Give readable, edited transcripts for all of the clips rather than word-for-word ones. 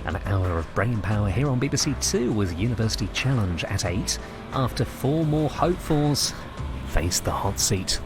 An hour of brain power here on BBC Two with University Challenge at 8. After 4 more hopefuls face the hot seat.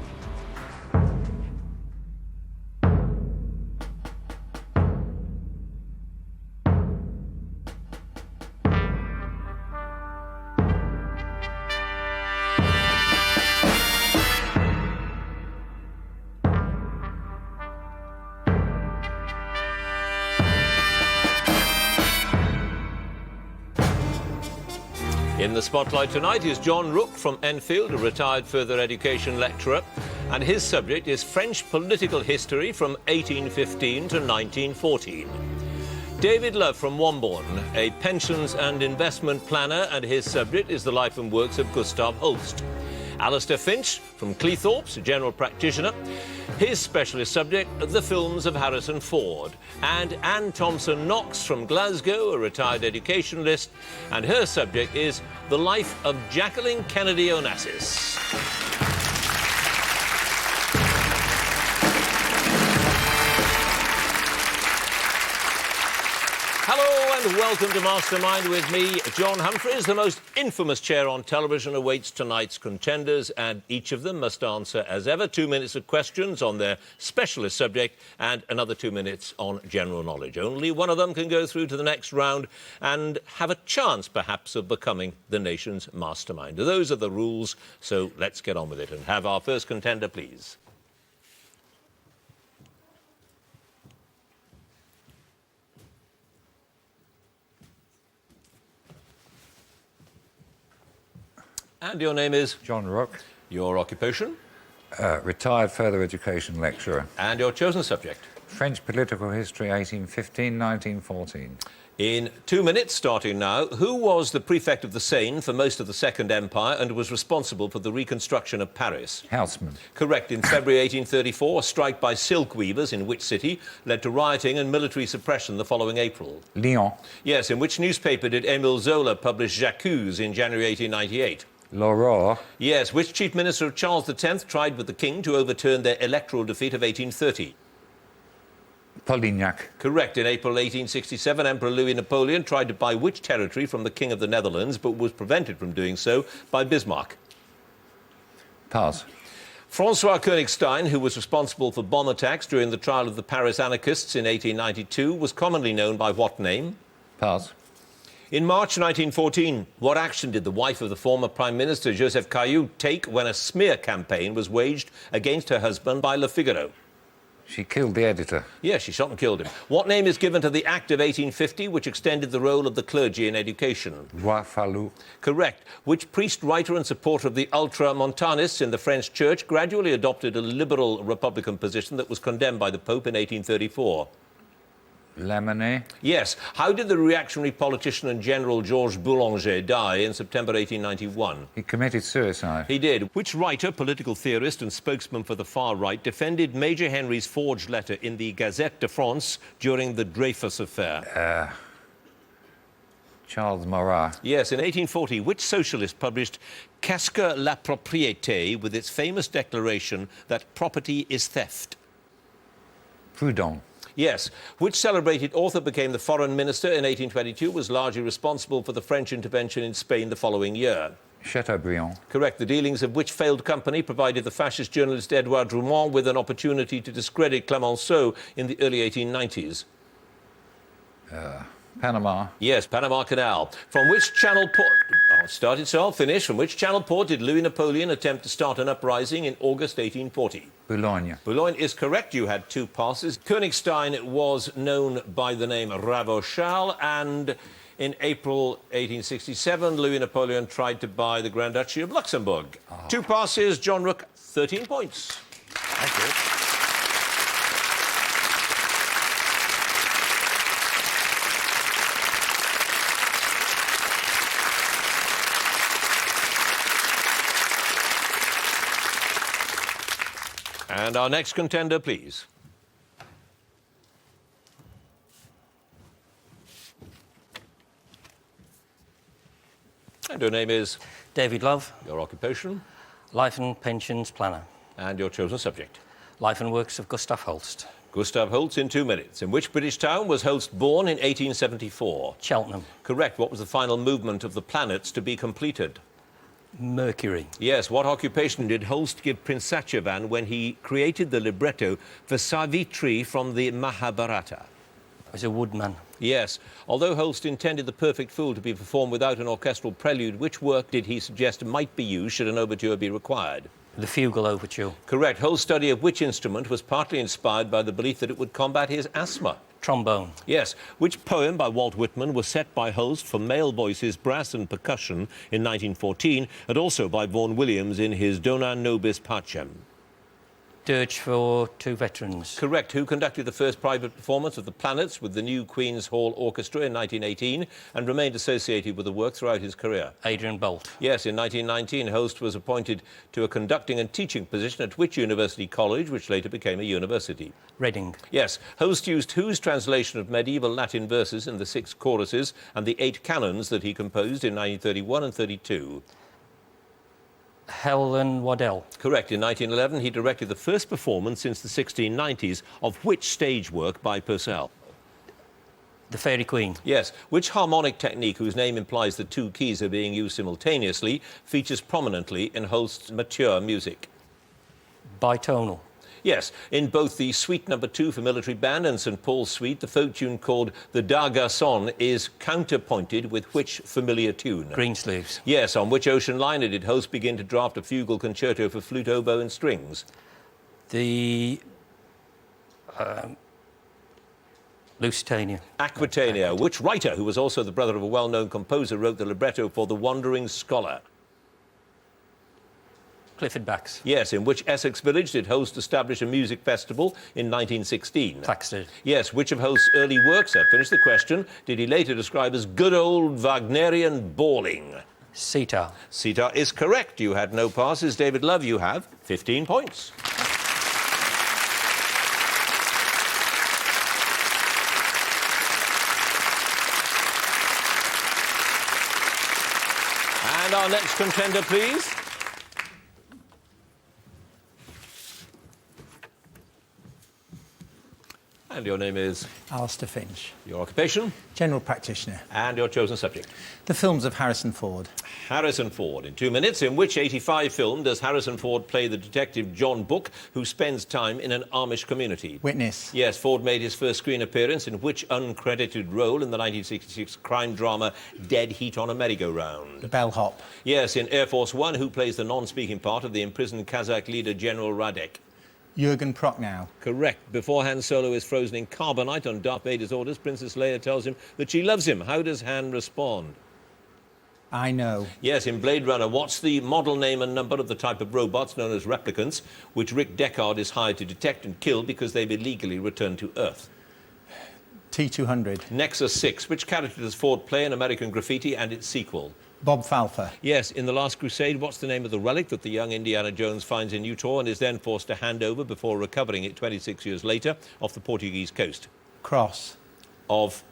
In the spotlight tonight is John Rook from Enfield, a retired further education lecturer, and his subject is French political history from 1815 to 1914. David Love from Wombourne, a pensions and investment planner, and his subject is the life and works of Gustav Holst. Alistair Finch from Cleethorpes, a general practitioner. His specialist subject, the films of Harrison Ford. And Anne Thompson-Knox from Glasgow, a retired educationalist, and her subject is the life of Jacqueline Kennedy Onassis. Hello and welcome to Mastermind with me, John Humphreys. The most infamous chair on television awaits tonight's contenders, and each of them must answer, as ever, 2 minutes of questions on their specialist subject and another 2 minutes on general knowledge. Only one of them can go through to the next round and have a chance, perhaps, of becoming the nation's mastermind. Those are the rules, so let's get on with it and have our first contender, please. And your name is? John Rook. Your occupation? Retired further education lecturer. And your chosen subject? French political history, 1815-1914. In 2 minutes, starting now, who was the prefect of the Seine for most of the Second Empire and was responsible for the reconstruction of Paris? Haussmann. Correct. In February 1834, a strike by silk weavers in which city led to rioting and military suppression the following April? Lyon. Yes. In which newspaper did Émile Zola publish J'accuse in January 1898? L'Aurore. Yes. Which chief minister of Charles X tried with the king to overturn their electoral defeat of 1830? Polignac. Correct. In April 1867, Emperor Louis Napoleon tried to buy which territory from the King of the Netherlands, but was prevented from doing so by Bismarck? Pass. François Koenigstein, who was responsible for bomb attacks during the trial of the Paris anarchists in 1892, was commonly known by what name? Pass. In March 1914, what action did the wife of the former Prime Minister, Joseph Caillou, take when a smear campaign was waged against her husband by Le Figaro? She killed the editor. Yes, she shot and killed him. What name is given to the Act of 1850, which extended the role of the clergy in education? Roi Fallou. Correct. Which priest, writer and supporter of the ultramontanists in the French church gradually adopted a liberal republican position that was condemned by the Pope in 1834? Lamennais. Yes. How did the reactionary politician and general Georges Boulanger die in September 1891? He committed suicide. He did. Which writer, political theorist and spokesman for the far right defended Major Henry's forged letter in the Gazette de France during the Dreyfus affair? Charles Marat. Yes. In 1840, which socialist published Qu'est-ce la propriété with its famous declaration that property is theft? Proudhon. Yes. Which celebrated author became the foreign minister in 1822, was largely responsible for the French intervention in Spain the following year? Chateaubriand. Correct. The dealings of which failed company provided the fascist journalist Edouard Drumont with an opportunity to discredit Clemenceau in the early 1890s? Panama. Yes, Panama Canal. From which channel port... Oh, start it, so I'll finish. From which channel port did Louis Napoleon attempt to start an uprising in August 1840? Boulogne. Boulogne is correct. You had 2 passes. Koenigstein was known by the name Ravochal, and in April 1867, Louis Napoleon tried to buy the Grand Duchy of Luxembourg. 2 passes. John Rook, 13 points. Thank you. And our next contender, please. And your name is? David Love. Your occupation? Life and pensions planner. And your chosen subject? Life and works of Gustav Holst. Gustav Holst in 2 minutes. In which British town was Holst born in 1874? Cheltenham. Correct. What was the final movement of the planets to be completed? Mercury. Yes. What occupation did Holst give Prince Satyabhan when he created the libretto for Savitri from the Mahabharata? As a woodman. Yes. Although Holst intended The Perfect Fool to be performed without an orchestral prelude, which work did he suggest might be used should an overture be required? The Fugal Overture. Correct. Holst's study of which instrument was partly inspired by the belief that it would combat his asthma? Trombone. Yes. Which poem by Walt Whitman was set by Holst for male voices, brass and percussion in 1914, and also by Vaughan Williams in his Dona Nobis Pacem? Dirge for Two Veterans. Correct. Who conducted the first private performance of The Planets with the New Queen's Hall Orchestra in 1918 and remained associated with the work throughout his career? Adrian Bolt. Yes, in 1919, Holst was appointed to a conducting and teaching position at which university college, which later became a university? Reading. Yes. Holst used whose translation of medieval Latin verses in the 6 choruses and the 8 canons that he composed in 1931 and 32? Helen Waddell. Correct. In 1911, he directed the first performance since the 1690s of which stage work by Purcell? The Fairy Queen. Yes. Which harmonic technique, whose name implies that 2 keys are being used simultaneously, features prominently in Holst's mature music? Bitonal. Yes. In both the Suite No. 2 for Military Band and St Paul's Suite, the folk tune called the Da Garçon is counterpointed with which familiar tune? Greensleeves. Yes. On which ocean liner did Holst begin to draft a fugal concerto for flute, oboe and strings? The Lusitania. Aquitania. Which writer, who was also the brother of a well-known composer, wrote the libretto for The Wandering Scholar? Clifford Bax. Yes. In which Essex village did Holst establish a music festival in 1916? Thaxted. Yes. Which of Holst's early works, I've finished the question, did he later describe as good old Wagnerian bawling? Sitar. Sitar is correct. You had no passes. David Love, you have 15 points. And our next contender, please. And your name is? Alistair Finch. Your occupation? General practitioner. And your chosen subject? The films of Harrison Ford. Harrison Ford. In 2 minutes, in which 85 film does Harrison Ford play the detective John Book, who spends time in an Amish community? Witness. Yes, Ford made his first screen appearance in which uncredited role in the 1966 crime drama Dead Heat on a Merry-Go-Round? Bellhop. Yes, in Air Force One, who plays the non-speaking part of the imprisoned Kazakh leader General Radek? Jürgen Prochnow. Correct. Before Han Solo is frozen in carbonite on Darth Vader's orders, Princess Leia tells him that she loves him. How does Han respond? I know. Yes, in Blade Runner, what's the model name and number of the type of robots known as replicants, which Rick Deckard is hired to detect and kill because they've illegally returned to Earth? T-200. Nexus 6. Which character does Ford play in American Graffiti and its sequel? Bob Falfer. Yes, in The Last Crusade, what's the name of the relic that the young Indiana Jones finds in Utah and is then forced to hand over before recovering it 26 years later off the Portuguese coast? Cross. Of?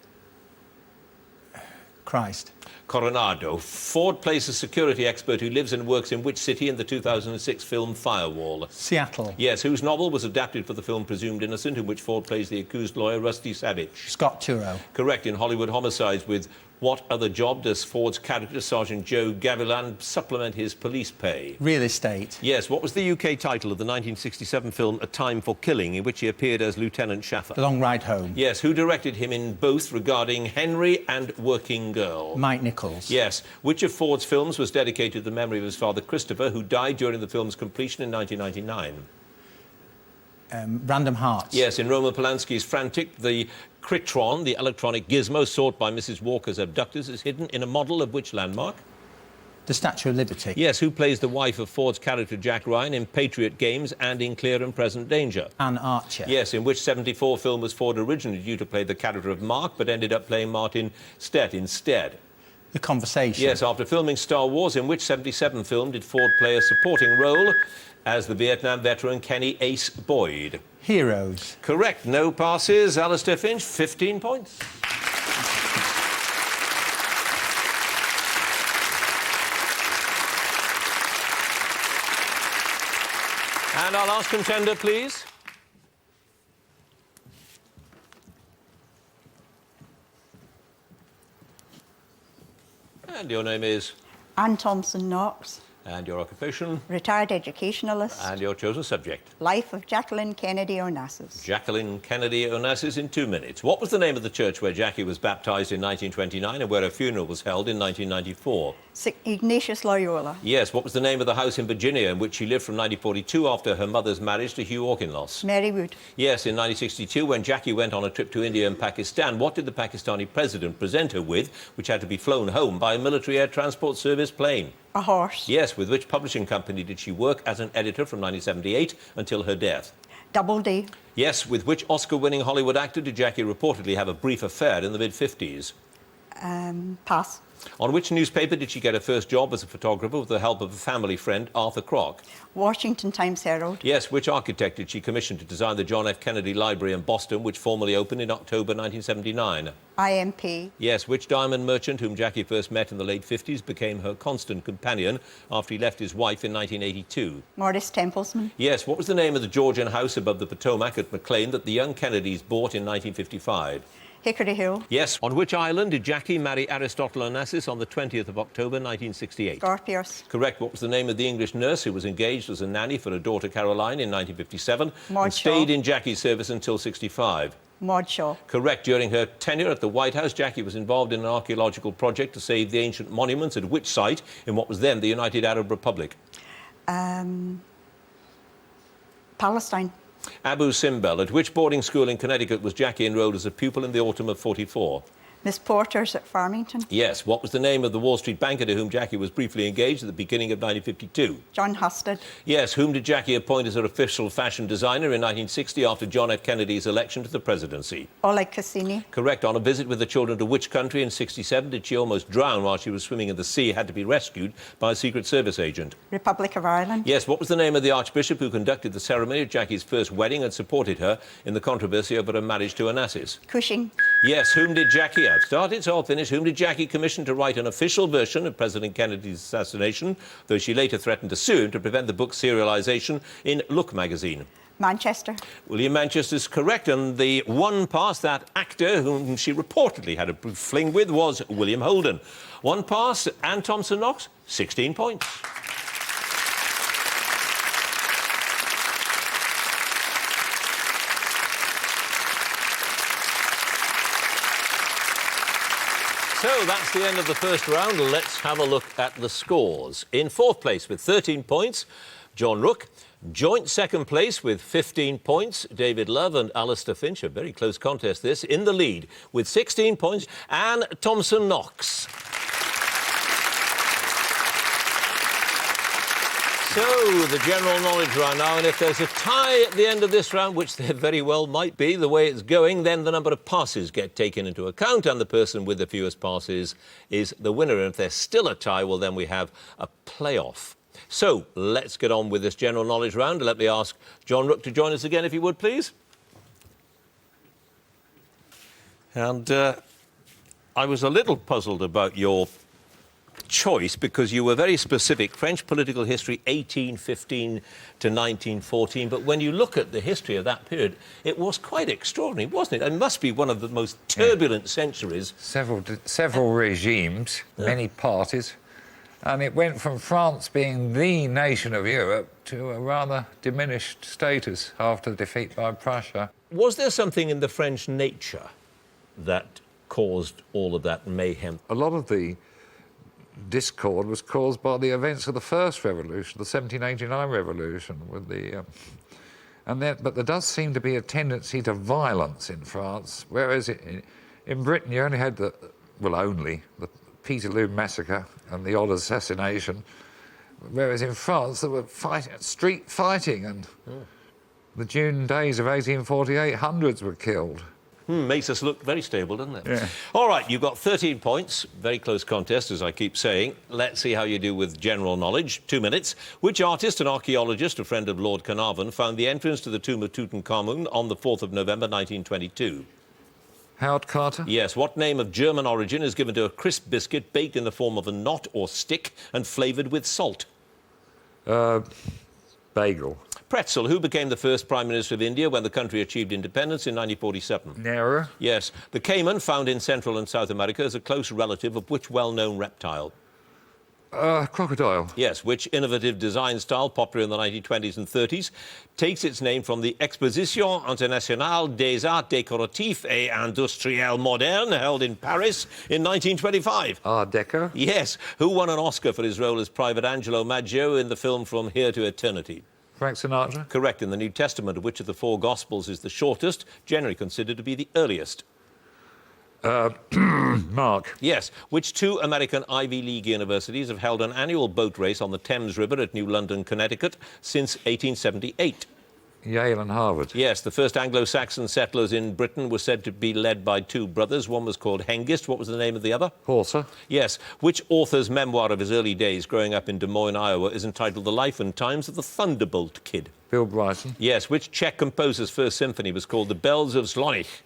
Christ. Coronado. Ford plays a security expert who lives and works in which city in the 2006 film Firewall? Seattle. Yes, whose novel was adapted for the film Presumed Innocent, in which Ford plays the accused lawyer Rusty Savage? Scott Turow. Correct. In Hollywood Homicides, with what other job does Ford's character, Sergeant Joe Gavilan, supplement his police pay? Real estate. Yes. What was the UK title of the 1967 film A Time for Killing, in which he appeared as Lieutenant Schaffer? The Long Ride Home. Yes. Who directed him in both regarding Henry and Working Girl? Mike Nichols. Yes. Which of Ford's films was dedicated to the memory of his father, Christopher, who died during the film's completion in 1999? Random Hearts. Yes, in Roman Polanski's Frantic, the Critron, the electronic gizmo sought by Mrs. Walker's abductors, is hidden in a model of which landmark? The Statue of Liberty. Yes, who plays the wife of Ford's character Jack Ryan in Patriot Games and in Clear and Present Danger? Anne Archer. Yes, in which 74 film was Ford originally due to play the character of Mark, but ended up playing Martin Stett instead? The Conversation. Yes, after filming Star Wars, in which 77 film did Ford play a supporting role as the Vietnam veteran Kenny Ace Boyd? Heroes. Correct. No passes. Alistair Finch, 15 points. And our last contender, please. And your name is? Ann Thompson Knox, And your occupation? retired educationalist. And your chosen subject? Life of Jacqueline Kennedy Onassis. Jacqueline Kennedy Onassis in 2 minutes. What was the name of the church where Jackie was baptised in 1929 and where her funeral was held in 1994? St. Ignatius Loyola. Yes, what was the name of the house in Virginia in which she lived from 1942 after her mother's marriage to Hugh Auchinloss? Marywood. Yes, in 1962, when Jackie went on a trip to India and Pakistan, what did the Pakistani president present her with, which had to be flown home by a military air transport service plane? A horse. Yes, with which publishing company did she work as an editor from 1978 until her death? Doubleday. Yes, with which Oscar-winning Hollywood actor did Jackie reportedly have a brief affair in the mid-50s? Pass. On which newspaper did she get her first job as a photographer with the help of a family friend, Arthur Crock? Washington Times Herald. Yes, which architect did she commission to design the John F. Kennedy Library in Boston, which formally opened in October 1979? IMP. Yes, which diamond merchant whom Jackie first met in the late 50s became her constant companion after he left his wife in 1982? Morris Templesman. Yes, what was the name of the Georgian house above the Potomac at McLean that the young Kennedys bought in 1955? Hickory Hill. Yes, on which island did Jackie marry Aristotle Onassis on the 20th of October 1968? Scorpius. Correct. What was the name of the English nurse who was engaged as a nanny for her daughter Caroline in 1957 Maud and Shaw. stayed in Jackie's service until 65? Maud Shaw. Correct. During her tenure at the White House, Jackie was involved in an archaeological project to save the ancient monuments at which site in what was then the United Arab Republic? Palestine. Abu Simbel. At which boarding school in Connecticut was Jackie enrolled as a pupil in the autumn of 44? Miss Porter's at Farmington. Yes. What was the name of the Wall Street banker to whom Jackie was briefly engaged at the beginning of 1952? John Husted. Yes. Whom did Jackie appoint as her official fashion designer in 1960 after John F. Kennedy's election to the presidency? Oleg Cassini. Correct. On a visit with the children to which country in 67 did she almost drown while she was swimming in the sea, had to be rescued by a Secret Service agent? Republic of Ireland. Yes. What was the name of the archbishop who conducted the ceremony at Jackie's first wedding and supported her in the controversy over her marriage to Onassis? Cushing. Yes. Whom did Jackie have? Started, so I'll finish. Whom did Jackie commission to write an official version of President Kennedy's assassination, though she later threatened to sue him to prevent the book's serialisation in Look magazine? Manchester. William Manchester's correct, and the one pass, that actor whom she reportedly had a brief fling with was William Holden. One pass, Ann Thompson Knox, 16 points. So that's the end of the first round. Let's have a look at the scores. In fourth place with 13 points, John Rook. Joint second place with 15 points, David Love and Alistair Finch. A very close contest this. In the lead with 16 points, Ann Thompson Knox. So, the general knowledge round now, and if there's a tie at the end of this round, which there very well might be, the way it's going, then the number of passes get taken into account, and the person with the fewest passes is the winner. And if there's still a tie, well, then we have a playoff. So, let's get on with this general knowledge round. Let me ask John Rook to join us again, if you would, please. And I was a little puzzled about your choice because you were very specific. French political history, 1815 to 1914. But when you look at the history of that period, it was quite extraordinary, wasn't it? It must be one of the most turbulent centuries. Several regimes, many parties, and it went from France being the nation of Europe to a rather diminished status after the defeat by Prussia. Was there something in the French nature that caused all of that mayhem? A lot of the discord was caused by the events of the First Revolution, the 1789 Revolution, with the but there does seem to be a tendency to violence in France, whereas in Britain you only had the Peterloo massacre and the odd assassination, whereas in France there were street fighting, and the June days of 1848 hundreds were killed. Makes us look very stable, doesn't it? Yeah. All right, you've got 13 points. Very close contest, as I keep saying. Let's see how you do with general knowledge. 2 minutes. Which artist and archaeologist, a friend of Lord Carnarvon, found the entrance to the tomb of Tutankhamun on the 4th of November 1922? Howard Carter? Yes. What name of German origin is given to a crisp biscuit baked in the form of a knot or stick and flavoured with salt? Bagel. Pretzel. Who became the first Prime Minister of India when the country achieved independence in 1947? Nehru. Yes. The caiman, found in Central and South America, is a close relative of which well-known reptile? Crocodile. Yes. Which innovative design style, popular in the 1920s and 30s, takes its name from the Exposition Internationale des Arts Décoratifs et Industriels Modernes, held in Paris in 1925? Art Deco. Yes. Who won an Oscar for his role as Private Angelo Maggio in the film From Here to Eternity? Frank Sinatra. Correct. In the New Testament, which of the four Gospels is the shortest, generally considered to be the earliest? Mark. Yes. Which two American Ivy League universities have held an annual boat race on the Thames River at New London, Connecticut, since 1878? Yale and Harvard. Yes. The first Anglo-Saxon settlers in Britain were said to be led by two brothers. One was called Hengist. What was the name of the other? Horsa. Yes. Which author's memoir of his early days growing up in Des Moines, Iowa, is entitled The Life and Times of the Thunderbolt Kid? Bill Bryson. Yes. Which Czech composer's first symphony was called The Bells of Zlonich?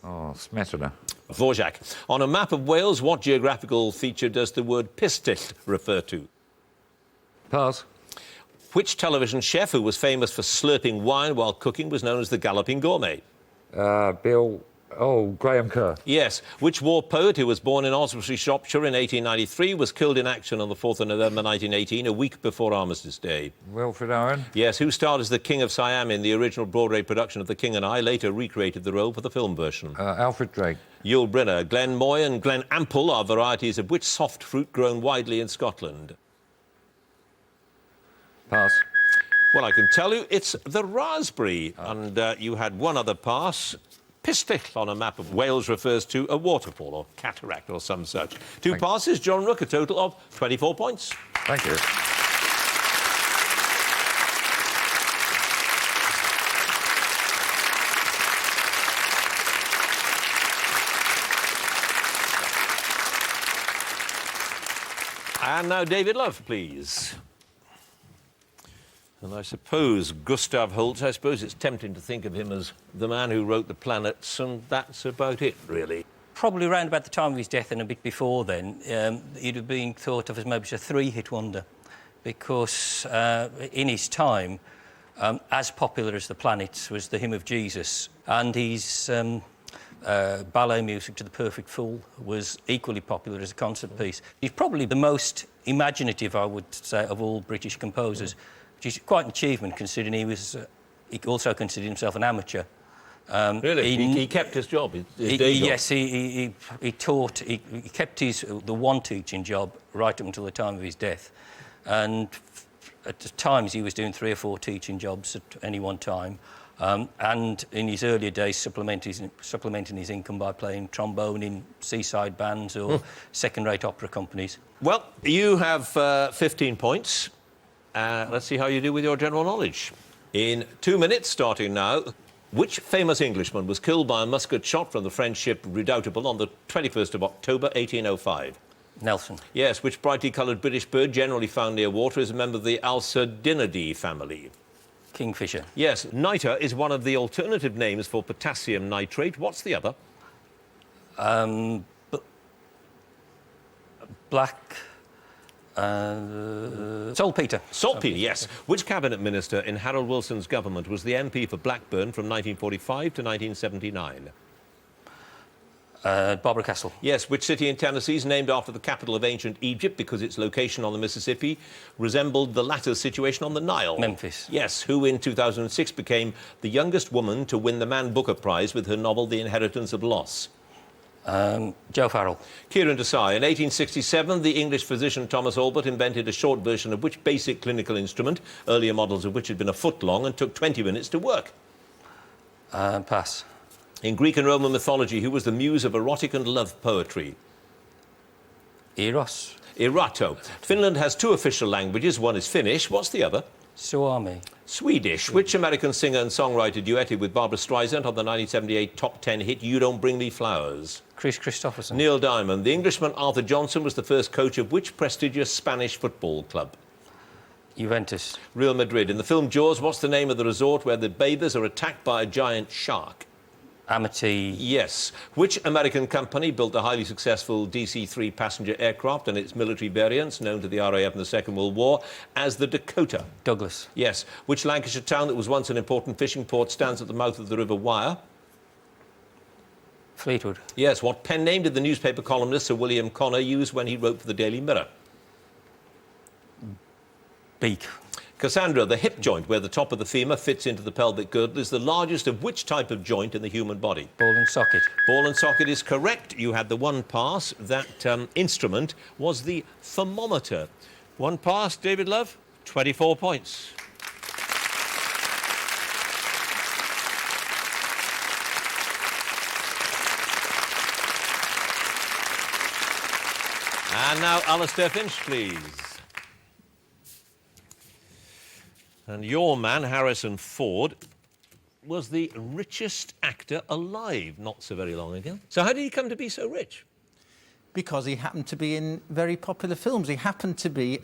Oh, Smetana. Dvorak. On a map of Wales, what geographical feature does the word pistil refer to? Pass. Which television chef who was famous for slurping wine while cooking was known as the Galloping Gourmet? Graham Kerr. Yes. Which war poet who was born in Oswestry, Shropshire in 1893 was killed in action on the 4th of November 1918, a week before Armistice Day? Wilfred Owen. Yes. Who starred as the King of Siam in the original Broadway production of The King and I, later recreated the role for the film version? Alfred Drake. Yul Brynner. Glen Moy and Glen Ample are varieties of which soft fruit grown widely in Scotland? Pass. Well, I can tell you it's the raspberry. And you had one other pass. Pistil on a map of Wales refers to a waterfall or cataract or some such. Two passes, John Rook, a total of 24 points. Thank you. And now David Love, please. And I suppose Gustav Holst, I suppose it's tempting to think of him as the man who wrote The Planets, and that's about it, really. Probably around about the time of his death and a bit before then, he'd have been thought of as maybe a three-hit wonder, because in his time, as popular as The Planets was The Hymn of Jesus, and his ballet music to The Perfect Fool was equally popular as a concert piece. He's probably the most imaginative, I would say, of all British composers, which is quite an achievement considering he also considered himself an amateur. Really? He kept his job, his day job? Yes, he taught, he kept the one teaching job right up until the time of his death. And at times he was doing 3 or 4 teaching jobs at any one time. And in his earlier days, supplementing his income by playing trombone in seaside bands or second-rate opera companies. Well, you have 15 points. Let's see how you do with your general knowledge. In 2 minutes, starting now, which famous Englishman was killed by a musket shot from the French ship Redoutable on the 21st of October, 1805? Nelson. Yes. Which brightly coloured British bird generally found near water is a member of the Alcedinidae family? Kingfisher. Yes. Nitre is one of the alternative names for potassium nitrate. What's the other? Black... saltpeter. Saltpeter, yes. Which cabinet minister in Harold Wilson's government was the MP for Blackburn from 1945 to 1979? Barbara Castle. Yes. Which city in Tennessee is named after the capital of ancient Egypt because its location on the Mississippi resembled the latter's situation on the Nile? Memphis. Yes. Who in 2006 became the youngest woman to win the Man Booker Prize with her novel The Inheritance of Loss? Joe Farrell. Kieran Desai. In 1867, the English physician Thomas Albert invented a short version of which basic clinical instrument, earlier models of which had been a foot long and took 20 minutes to work? Pass. In Greek and Roman mythology, who was the muse of erotic and love poetry? Eros. Erato. Finland has 2 official languages. One is Finnish. What's the other? Suomi. Swedish. Which American singer and songwriter duetted with Barbra Streisand on the 1978 top 10 hit You Don't Bring Me Flowers? Chris Christopherson. Neil Diamond. The Englishman Arthur Johnson was the first coach of which prestigious Spanish football club? Juventus. Real Madrid. In the film Jaws, what's the name of the resort where the bathers are attacked by a giant shark? Amity. Yes. Which American company built the highly successful DC-3 passenger aircraft and its military variants, known to the RAF in the Second World War as the Dakota? Douglas. Yes. Which Lancashire town that was once an important fishing port stands at the mouth of the River Wyre? Fleetwood. Yes. What pen name did the newspaper columnist Sir William Connor use when he wrote for the Daily Mirror? Beak. Cassandra, the hip joint where the top of the femur fits into the pelvic girdle is the largest of which type of joint in the human body? Ball and socket. Ball and socket is correct. You had the one pass. That instrument was the thermometer. One pass, David Love, 24 points. And now Alistair Finch, please. And your man, Harrison Ford, was the richest actor alive not so very long ago. So how did he come to be so rich? Because he happened to be in very popular films. He happened to be...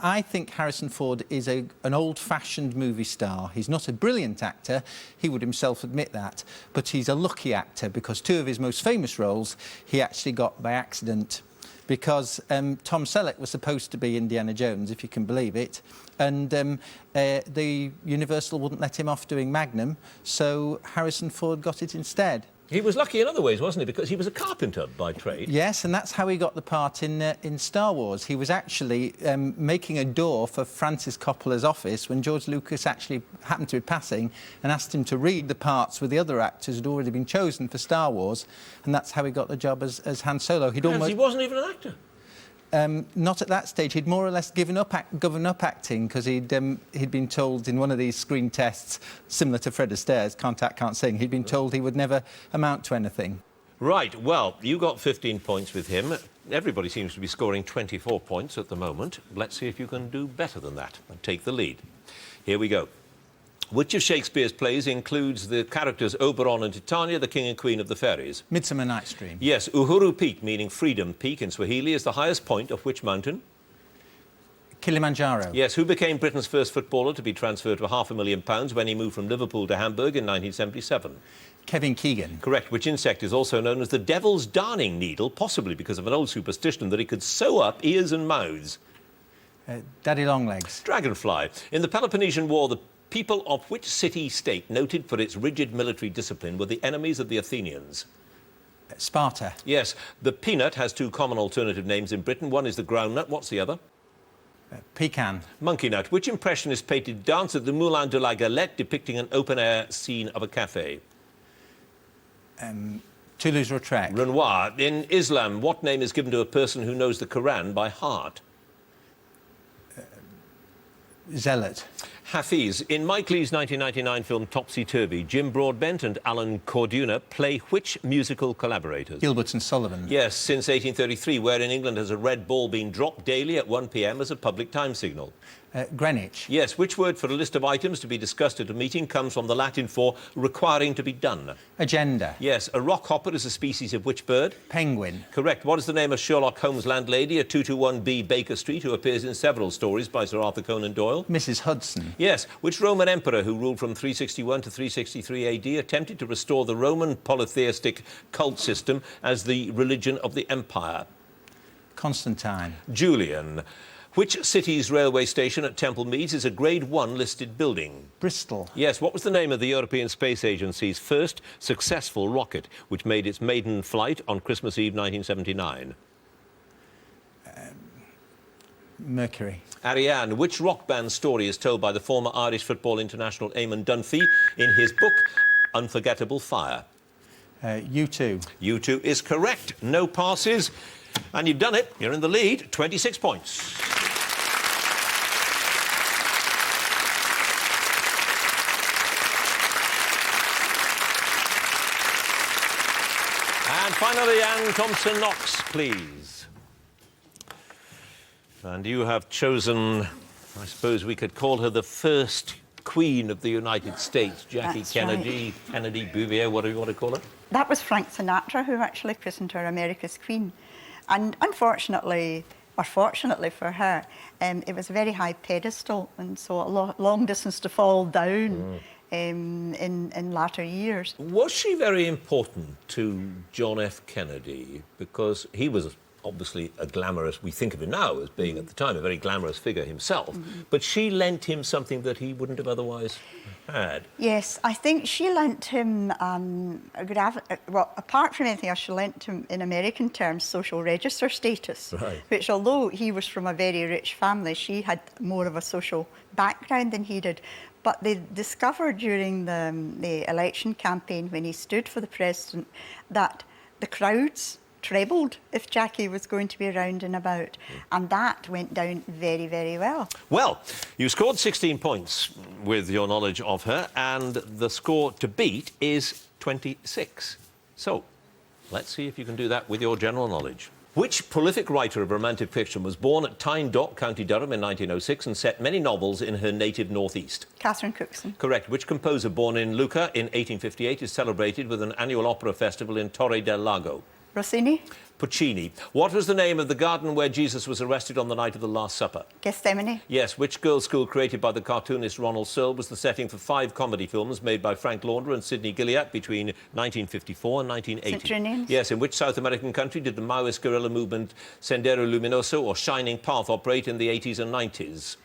I think Harrison Ford is an old-fashioned movie star. He's not a brilliant actor. He would himself admit that. But he's a lucky actor because two of his most famous roles he actually got by accident. Because Tom Selleck was supposed to be Indiana Jones, if you can believe it, and the Universal wouldn't let him off doing Magnum, so Harrison Ford got it instead. He was lucky in other ways, wasn't he? Because he was a carpenter by trade. Yes, and that's how he got the part in Star Wars. He was actually making a door for Francis Coppola's office when George Lucas actually happened to be passing and asked him to read the parts with the other actors who'd already been chosen for Star Wars, and that's how he got the job as Han Solo. He wasn't even an actor. Not at that stage. He'd more or less given up acting because he'd been told in one of these screen tests, similar to Fred Astaire's Can't Act, Can't Sing, he'd been told he would never amount to anything. Right, well, you got 15 points with him. Everybody seems to be scoring 24 points at the moment. Let's see if you can do better than that and take the lead. Here we go. Which of Shakespeare's plays includes the characters Oberon and Titania, the king and queen of the fairies? Midsummer Night's Dream. Yes, Uhuru Peak, meaning freedom peak in Swahili, is the highest point of which mountain? Kilimanjaro. Yes, who became Britain's first footballer to be transferred for £500,000 when he moved from Liverpool to Hamburg in 1977? Kevin Keegan. Correct. Which insect is also known as the devil's darning needle, possibly because of an old superstition that it could sew up ears and mouths? Daddy Longlegs. Dragonfly. In the Peloponnesian War, the people of which city-state, noted for its rigid military discipline, were the enemies of the Athenians? Sparta. Yes. The peanut has two common alternative names in Britain. One is the groundnut. What's the other? Pecan. Monkey nut. Which impressionist painted Dance at the Moulin de la Galette, depicting an open-air scene of a cafe? Toulouse-Lautrec. Renoir. In Islam, what name is given to a person who knows the Quran by heart? Zealot. Hafiz. In Mike Leigh's 1999 film Topsy Turvy, Jim Broadbent and Alan Corduna play which musical collaborators? Gilbert and Sullivan. Yes, since 1833, where in England has a red ball been dropped daily at 1 p.m. as a public time signal? Greenwich. Yes, which word for a list of items to be discussed at a meeting comes from the Latin for requiring to be done? Agenda. Yes, a rock hopper is a species of which bird? Penguin. Correct. What is the name of Sherlock Holmes' landlady at 221B Baker Street, who appears in several stories by Sir Arthur Conan Doyle? Mrs. Hudson. Yes, which Roman emperor who ruled from 361 to 363 AD attempted to restore the Roman polytheistic cult system as the religion of the empire? Constantine. Julian. Which city's railway station at Temple Meads is a Grade 1 listed building? Bristol. Yes, what was the name of the European Space Agency's first successful rocket, which made its maiden flight on Christmas Eve 1979? Mercury. Ariane. Which rock band's story is told by the former Irish football international Eamon Dunphy in his book Unforgettable Fire? U2. U2 is correct. No passes. And you've done it. You're in the lead. 26 points. And finally, Anne Thompson-Knox, please. And you have chosen, I suppose we could call her the first Queen of the United States, Jackie That's Kennedy, right. Kennedy Bouvier, whatever you want to call her. That was Frank Sinatra who actually christened her America's Queen. And unfortunately, or fortunately for her, it was a very high pedestal, and so a long distance to fall down in latter years. Was she very important to John F. Kennedy? Because he was obviously a glamorous, we think of him now as being at the time a very glamorous figure himself, but she lent him something that he wouldn't have otherwise had. Yes, I think she lent him, well, apart from anything else, she lent him, in American terms, social register status, Right. which, although he was from a very rich family, she had more of a social background than he did. But they discovered during the election campaign, when he stood for the president, that the crowds trebled if Jackie was going to be around and about. And that went down very, very well. Well, you scored 16 points with your knowledge of her, and the score to beat is 26. So, let's see if you can do that with your general knowledge. Which prolific writer of romantic fiction was born at Tyne Dock, County Durham in 1906 and set many novels in her native northeast? Catherine Cookson. Correct. Which composer born in Lucca in 1858 is celebrated with an annual opera festival in Torre del Lago? Rossini. Puccini. What was the name of the garden where Jesus was arrested on the night of the Last Supper? Gethsemane. Yes. Which girls' school created by the cartoonist Ronald Searle was the setting for 5 comedy films made by Frank Launder and Sidney Gilliat between 1954 and 1980? St. Trinian's. Yes. In which South American country did the Maoist guerrilla movement Sendero Luminoso or Shining Path operate in the 80s and 90s?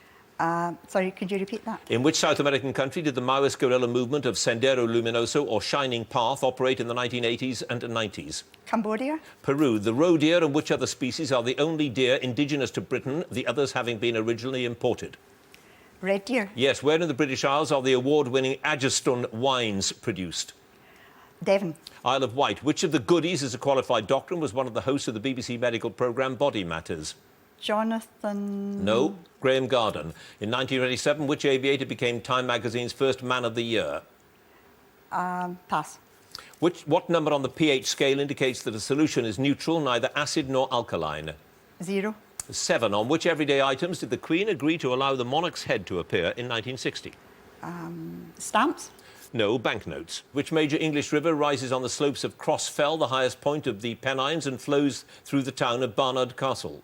Sorry, could you repeat that? In which South American country did the Maoist guerrilla movement of Sendero Luminoso or Shining Path operate in the 1980s and 90s? Cambodia. Peru. The roe deer and which other species are the only deer indigenous to Britain, the others having been originally imported? Red deer. Yes. Where in the British Isles are the award-winning Agiston wines produced? Devon. Isle of Wight. Which of the goodies as a qualified doctor was one of the hosts of the BBC medical programme Body Matters? Jonathan. No. Graham Garden. In 1987, which aviator became Time magazine's first Man of the Year? Pass. What number on the pH scale indicates that a solution is neutral, neither acid nor alkaline? 0. 7. On which everyday items did the Queen agree to allow the monarch's head to appear in 1960? Stamps. No. Banknotes. Which major English river rises on the slopes of Cross Fell, the highest point of the Pennines, and flows through the town of Barnard Castle?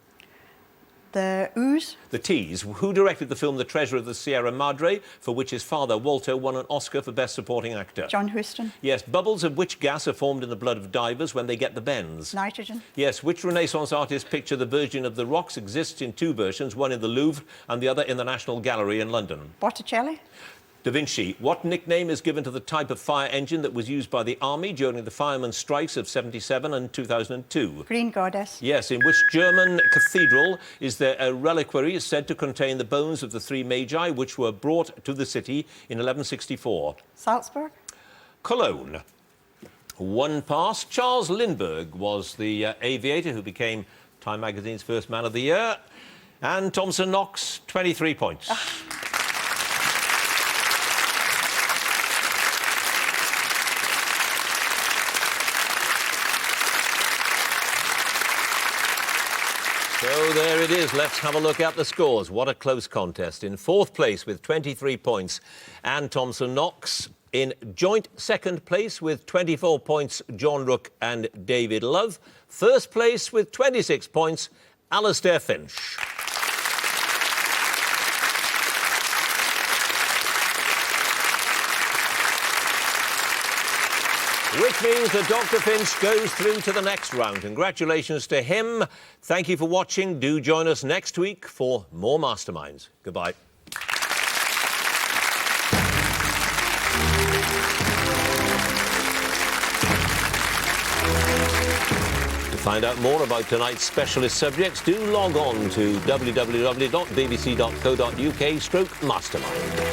The Ouse. The Tees. Who directed the film The Treasure of the Sierra Madre, for which his father, Walter, won an Oscar for Best Supporting Actor? John Huston. Yes. Bubbles of which gas are formed in the blood of divers when they get the bends? Nitrogen. Yes. Which Renaissance artist picture The Virgin of the Rocks exists in 2 versions, one in the Louvre and the other in the National Gallery in London? Botticelli. Da Vinci. What nickname is given to the type of fire engine that was used by the Army during the firemen's strikes of 77 and 2002? Green Goddess. Yes. In which German cathedral is there a reliquary said to contain the bones of the 3 magi which were brought to the city in 1164? Salzburg. Cologne. 1 pass. Charles Lindbergh was the aviator who became Time magazine's first Man of the Year. And Thompson Knox, 23 points. So there it is. Let's have a look at the scores. What a close contest. In 4th place with 23 points, Anne Thompson Knox. In joint 2nd place with 24 points, John Rook and David Love. 1st place with 26 points, Alistair Finch. Which means that Dr. Finch goes through to the next round. Congratulations to him. Thank you for watching. Do join us next week for more Masterminds. Goodbye. To find out more about tonight's specialist subjects, do log on to www.bbc.co.uk/mastermind.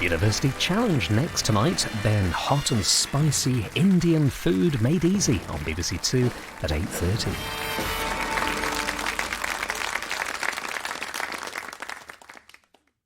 University Challenge next tonight, then hot and spicy Indian food made easy on BBC 2 at 8:30.